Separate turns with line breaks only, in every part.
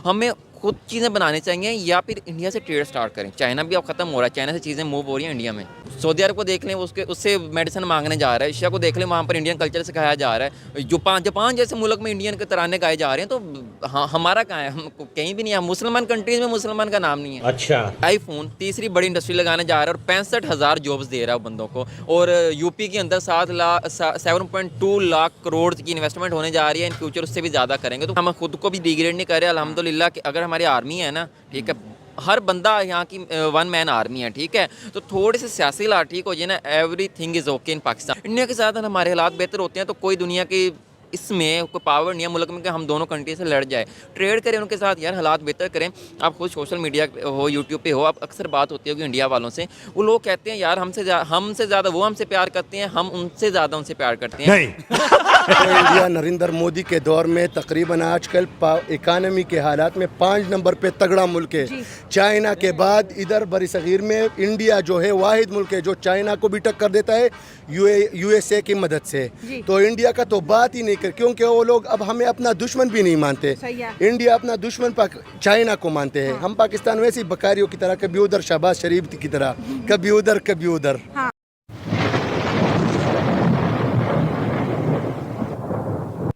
हमें खुद चीज़ें बनानी चाहिए या फिर इंडिया से ट्रेड स्टार्ट करें। चाइना भी अब ख़त्म हो रहा है, चाइना से चीज़ें मूव हो रही हैं इंडिया में। सऊदी अरब को देख लें, उसके उससे मेडिसिन मांगने जा रहा है। एशिया को देख लें, वहाँ पर इंडियन कल्चर सिखाया जा रहा है। जापान जापान जैसे मुल्क में इंडियन के तराने गाए जा रहे हैं, तो हाँ, हमारा कहाँ है? हम कहीं भी नहीं है। मुसलमान कंट्रीज़ में मुसलमान का नाम नहीं है।
अच्छा।
आईफोन तीसरी बड़ी इंडस्ट्री लगाने जा रहा है और 65,000 जॉब्स दे रहा है बंदों को। और यूपी के अंदर 7.2 लाख करोड़ की इन्वेस्टमेंट होने जा रही है। इन फ्यूचर उससे भी ज़्यादा करेंगे। तो हम खुद को भी डिग्रेड नहीं कर रहे अल्हम्दुलिल्लाह कि अगर हमारी आर्मी है ना, ठीक है, हर बंदा यहाँ की वन मैन आर्मी है, ठीक है। तो थोड़े से सियासी हालात ठीक हो जाए ना, everything is okay in Pakistan. India के साथ हमारे हालात बेहतर होते हैं तो कोई दुनिया की इसमें कोई पावर नहीं है मुल्क में कि हम दोनों कंट्री से लड़ जाए। ट्रेड करें उनके साथ यार, हालात बेहतर करें। आप खुद सोशल मीडिया हो, यूट्यूब पे हो, आप अक्सर बात होती होगी इंडिया वालों से। वो लोग कहते हैं यार हमसे ज़्यादा वो हमसे प्यार करते हैं, हम उनसे ज़्यादा उनसे प्यार करते हैं।
नहीं।
तो इंडिया नरेंद्र मोदी के दौर में तकरीबन आजकल इकानमी के हालात में 5 नंबर पे तगड़ा मुल्क है। चाइना के बाद इधर बरसगीर में इंडिया जो है वाहिद मुल्क है जो चाइना को भी टक्कर देता है यूएसए की मदद से। तो इंडिया का तो बात ही नहीं कर, क्योंकि वो लोग अब हमें अपना दुश्मन भी नहीं मानते। इंडिया अपना दुश्मन चाइना को मानते हैं। हम पाकिस्तान वैसी बकारियों की तरह, कभी उधर शहबाज शरीफ की तरह, कभी उधर कभी उधर।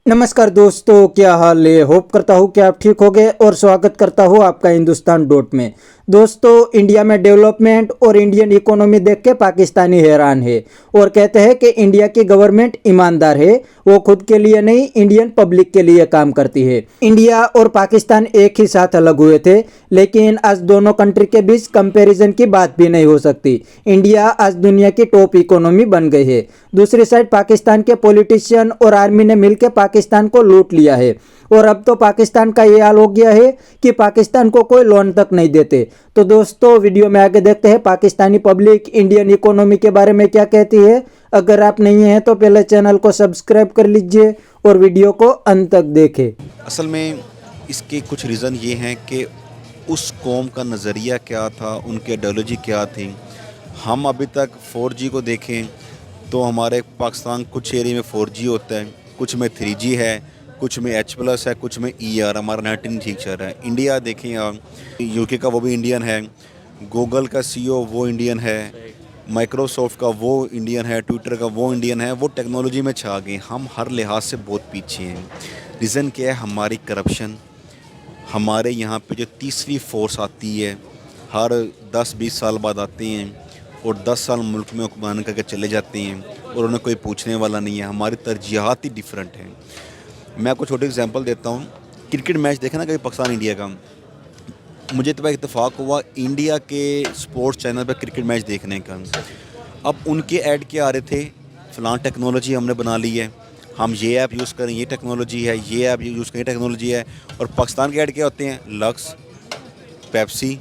नमस्कार दोस्तों, क्या हाल है? होप करता हूँ कि आप ठीक होंगे और स्वागत करता हूँ आपका हिंदुस्तान डॉट में। दोस्तों, इंडिया में डेवलपमेंट और इंडियन इकोनॉमी देख के पाकिस्तानी हैरान है और कहते हैं कि इंडिया की गवर्नमेंट ईमानदार है, वो खुद के लिए नहीं इंडियन पब्लिक के लिए काम करती है। इंडिया और पाकिस्तान एक ही साथ अलग हुए थे, लेकिन आज दोनों कंट्री के बीच कंपैरिजन की बात भी नहीं हो सकती। इंडिया आज दुनिया की टॉप इकोनॉमी बन गई है। दूसरी साइड पाकिस्तान के पॉलिटिशियन और आर्मी ने मिलकर पाकिस्तान को लूट लिया है और अब तो पाकिस्तान का ये हाल हो गया है कि पाकिस्तान को कोई लोन तक नहीं देते। तो दोस्तों, वीडियो में आगे देखते हैं पाकिस्तानी पब्लिक इंडियन इकोनॉमी के बारे में क्या कहती है। अगर आप नहीं हैं तो पहले चैनल को सब्सक्राइब कर लीजिए और वीडियो को अंत तक देखें।
असल में इसके कुछ रीज़न ये हैं कि उस कौम का नज़रिया क्या था, उनकी आइडियोलॉजी क्या थी। हम अभी तक 4G को देखें तो हमारे पाकिस्तान कुछ एरिया में 4G होता है, कुछ में 3G है, कुछ में H+ है, कुछ में ER। हमारा नेट नहीं ठीक चल रहा है। इंडिया देखें आप, यूके का वो भी इंडियन है, गूगल का CEO वो इंडियन है, माइक्रोसॉफ्ट का वो इंडियन है, ट्विटर का वो इंडियन है। वो टेक्नोलॉजी में छा गए। हम हर लिहाज से बहुत पीछे हैं। रीज़न क्या है? हमारी करप्शन। हमारे यहाँ पे जो तीसरी फोर्स आती है, हर 10-20 साल बाद आते हैं और 10 साल मुल्क में हुक्मरान करके चले जाते हैं और उन्हें कोई पूछने वाला नहीं है। हमारी तरजीहात ही डिफरेंट हैं। मैं आपको छोटी एग्जांपल देता हूँ। क्रिकेट मैच देखे ना कभी पाकिस्तान इंडिया का, मुझे तो इत्तेफाक हुआ इंडिया के स्पोर्ट्स चैनल पर क्रिकेट मैच देखने का। अब उनके ऐड क्या आ रहे थे, फ़लाँ टेक्नोलॉजी हमने बना ली है, हम ये ऐप यूज़ करें, ये टेक्नोलॉजी है, ये ऐप यूज़ करें, ये टेक्नोलॉजी है। और पाकिस्तान के ऐड क्या होते हैं, लक्स, पेप्सी,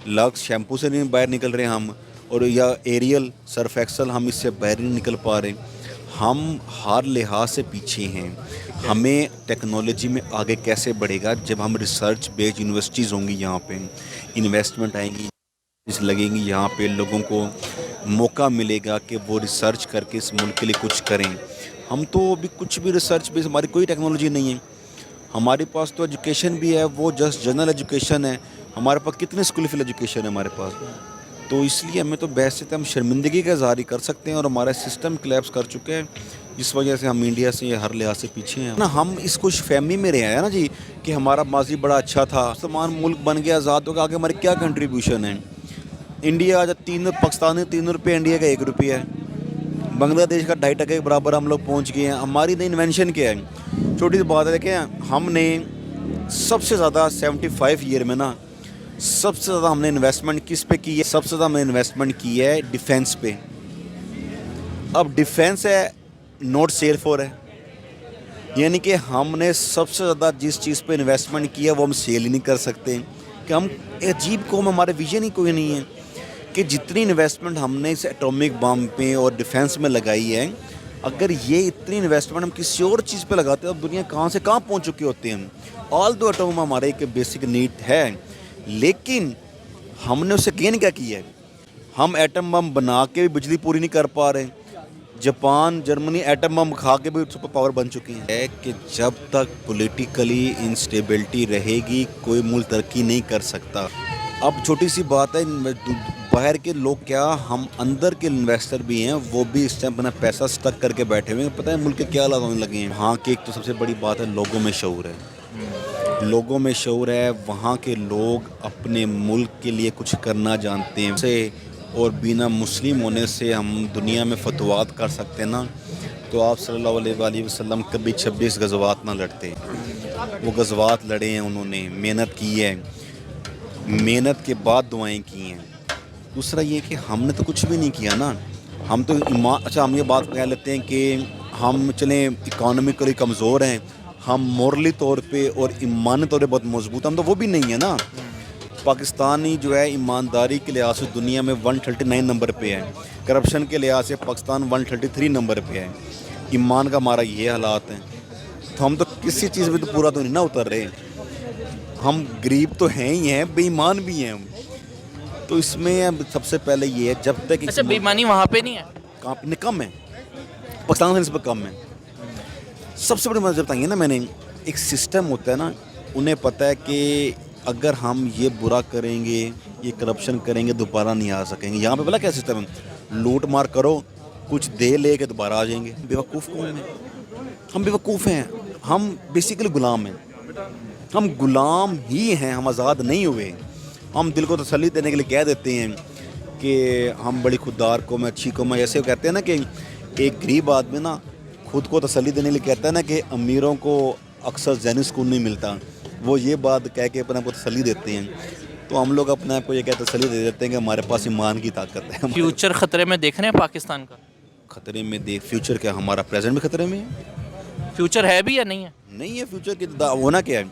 लक्स शैम्पू से नहीं बाहर निकल रहे हम, और या एरियल, सर्फ एक्सल, हम इससे बाहर नहीं निकल पा रहे। हम हर लिहाज से पीछे हैं। हमें टेक्नोलॉजी में आगे कैसे बढ़ेगा जब हम रिसर्च बेस्ड यूनिवर्सिटीज़ होंगी, यहाँ पे इन्वेस्टमेंट आएंगी, इस लगेंगी, यहाँ पे लोगों को मौका मिलेगा कि वो रिसर्च करके इस मुल्क के लिए कुछ करें। हम तो अभी कुछ भी रिसर्च बेस्ड, हमारी कोई टेक्नोलॉजी नहीं है। हमारे पास तो एजुकेशन भी है, वो जस्ट जनरल एजुकेशन है। हमारे पास कितने स्कूल फिल एजुकेशन है हमारे पास। तो इसलिए हमें तो बहस से हम शर्मिंदगी का इज़हार कर सकते हैं और हमारा सिस्टम क्लैप्स कर चुके हैं, जिस वजह से हम इंडिया से हर लिहाज से पीछे हैं ना। हम इस खुश फहमी में रहे हैं ना जी कि हमारा माजी बड़ा अच्छा था, मुसलमान मुल्क बन गया, आज़ाद होगा, आगे हमारे क्या कंट्रीब्यूशन है। इंडिया आज पाकिस्तान 3 रुपये, इंडिया का 1 रुपया है। बांग्लादेश का 2.5% के बराबर हम लोग पहुँच गए हैं। हमारी नई इन्वेंशन क्या है? छोटी सी बात है, देखें हमने सबसे ज़्यादा 75 ईयर में ना सबसे ज़्यादा हमने इन्वेस्टमेंट किस पे की है? सबसे ज़्यादा हमने इन्वेस्टमेंट की है डिफेंस पे। अब डिफेंस है नॉट सेल फॉर है, यानी कि हमने सबसे ज़्यादा जिस चीज़ पे इन्वेस्टमेंट किया वो हम सेल ही नहीं कर सकते। कि हम अजीब को, हमारे विजन ही कोई नहीं है कि जितनी इन्वेस्टमेंट हमने इस एटॉमिक बम पे और डिफेंस में लगाई है, अगर ये इतनी इन्वेस्टमेंट हम किसी और चीज़ पे लगाते हैं तो दुनिया कहाँ से कहाँ पहुँच चुके होते हैं। ऑल दो एटॉम हमारे एक बेसिक नीड है, लेकिन हमने उससे गेन क्या किया है? हम एटम बम बना के भी बिजली पूरी नहीं कर पा रहे। जापान जर्मनी एटम बम खा के भी सुपर पावर बन चुकी है कि जब तक पॉलिटिकली इंस्टेबिलिटी रहेगी कोई मुल्क तरक्की नहीं कर सकता। अब छोटी सी बात है, बाहर के लोग क्या, हम अंदर के इन्वेस्टर भी हैं, वो भी इस टाइम अपना पैसा स्टक करके बैठे हुए हैं। पता है मुल्क के क्या हालात होने लगे हैं। वहाँ की एक तो सबसे बड़ी बात है, लोगों में शऊर है। लोगों में शऊर है, वहाँ के लोग अपने मुल्क के लिए कुछ करना जानते हैं से, और बिना मुस्लिम होने से हम दुनिया में फतवात कर सकते हैं ना, तो आप सल्लल्लाहु अलैहि वसल्लम कभी 26 गज़वात ना लड़ते। वो गज़वात लड़े हैं, उन्होंने मेहनत की है, मेहनत के बाद दुआएं की हैं। दूसरा ये कि हमने तो कुछ भी नहीं किया ना, हम तो ईमान, अच्छा हम ये बात कह लेते हैं कि हम चलें इकोनॉमिकली कमज़ोर हैं, हम मोरली तौर पे और ईमानी तौर पे बहुत मजबूत, हम तो वो भी नहीं है ना। पाकिस्तानी जो है ईमानदारी के लिहाज से दुनिया में 139 नंबर पे है, करप्शन के लिहाज से पाकिस्तान 133 नंबर पे है। ईमान का हमारा ये हालात हैं, तो हम तो किसी चीज़ में तो पूरा तो नहीं ना उतर रहे। हम गरीब तो हैं ही हैं, बेईमान भी हैं हम। तो इसमें सबसे पहले ये है, जब तक
अच्छा बेईमानी वहाँ पे नहीं है,
कहाँ पे कम है, पाकिस्तान से निस्बत कम है। सबसे बड़ी बात बताइए ना मैंने, एक सिस्टम होता है ना, उन्हें पता है कि अगर हम ये बुरा करेंगे, ये करप्शन करेंगे, दोबारा नहीं आ सकेंगे। यहाँ पे बोला क्या सिस्टम है, लूट मार करो, कुछ दे ले के दोबारा आ जाएंगे। बेवकूफ़ कौन है? हम बेवकूफ़ हैं, हम बेसिकली गुलाम हैं, हम गुलाम ही हैं, हम आज़ाद नहीं हुए। हम दिल को तसल्ली देने के लिए कह देते हैं कि हम बड़ी खुददार कौम है, अच्छी कौम है। ऐसे कहते हैं ना कि एक गरीब आदमी ना खुद को तसल्ली देने के लिए कहता है ना कि अमीरों को अक्सर ज़हनी सुकून नहीं मिलता, वो ये बात कह के अपने आप को तसल्ली देते हैं। तो हम लोग अपने आप को ये कह तसल्ली दे देते हैं कि हमारे पास ईमान की ताकत है।
फ्यूचर खतरे में देख रहे हैं पाकिस्तान का?
खतरे में देख, फ्यूचर क्या, हमारा प्रेजेंट भी खतरे में है।
फ्यूचर है भी या नहीं है?
नहीं है फ्यूचर की, होना क्या है,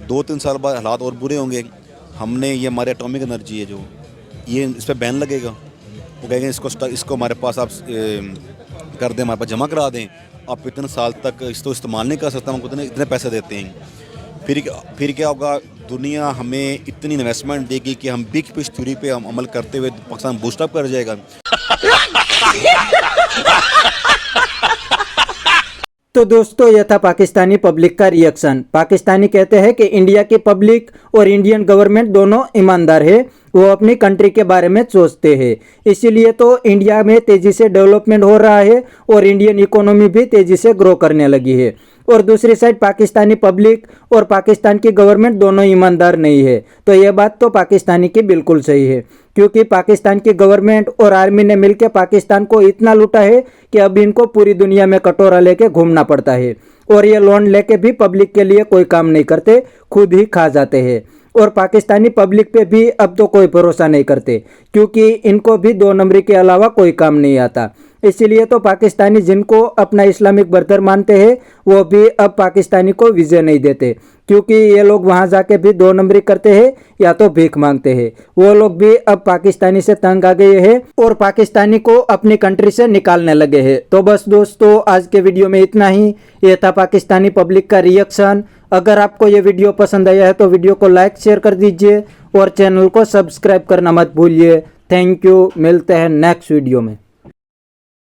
2-3 साल बाद हालात और बुरे होंगे। हमने ये हमारे एटॉमिक एनर्जी है जो, ये इस पर बैन लगेगा, वो कहेंगे इसको हमारे पास आप कर दें, हमारे पास जमा करा दें, आप इतने साल तक इसको इस्तेमाल नहीं कर सकते, हम इतने पैसे देते हैं। फिर क्या होगा, दुनिया हमें इतनी इन्वेस्टमेंट देगी कि हम बिग फिश थ्योरी पे हम अमल करते हुए पाकिस्तान बूस्टअप कर जाएगा।
तो दोस्तों यह था पाकिस्तानी पब्लिक का रिएक्शन। पाकिस्तानी कहते हैं कि इंडिया की पब्लिक और इंडियन गवर्नमेंट दोनों ईमानदार है, वो अपनी कंट्री के बारे में सोचते हैं, इसीलिए तो इंडिया में तेज़ी से डेवलपमेंट हो रहा है और इंडियन इकोनॉमी भी तेज़ी से ग्रो करने लगी है। और दूसरी साइड पाकिस्तानी पब्लिक और पाकिस्तान की गवर्नमेंट दोनों ईमानदार नहीं है। तो यह बात तो पाकिस्तानी की बिल्कुल सही है, क्योंकि पाकिस्तान की गवर्नमेंट और आर्मी ने मिलकर पाकिस्तान को इतना लूटा है कि अब इनको पूरी दुनिया में कटोरा लेके घूमना पड़ता है, और ये लोन लेके भी पब्लिक के लिए कोई काम नहीं करते, खुद ही खा जाते हैं। और पाकिस्तानी पब्लिक पे भी अब तो कोई भरोसा नहीं करते, क्योंकि इनको भी 2 नंबरी के अलावा कोई काम नहीं आता। इसीलिए तो पाकिस्तानी जिनको अपना इस्लामिक ब्रदर मानते हैं वो भी अब पाकिस्तानी को वीज़े नहीं देते, क्योंकि ये लोग वहाँ जाके भी 2 नंबरी करते हैं या तो भीख मांगते हैं। वो लोग भी अब पाकिस्तानी से तंग आ गए हैं और पाकिस्तानी को अपनी कंट्री से निकालने लगे हैं। तो बस दोस्तों आज के वीडियो में इतना ही। ये था पाकिस्तानी पब्लिक का रिएक्शन। अगर आपको ये वीडियो पसंद आया है तो वीडियो को लाइक शेयर कर दीजिए और चैनल को सब्सक्राइब करना मत भूलिए। थैंक यू, मिलते हैं नेक्स्ट वीडियो में।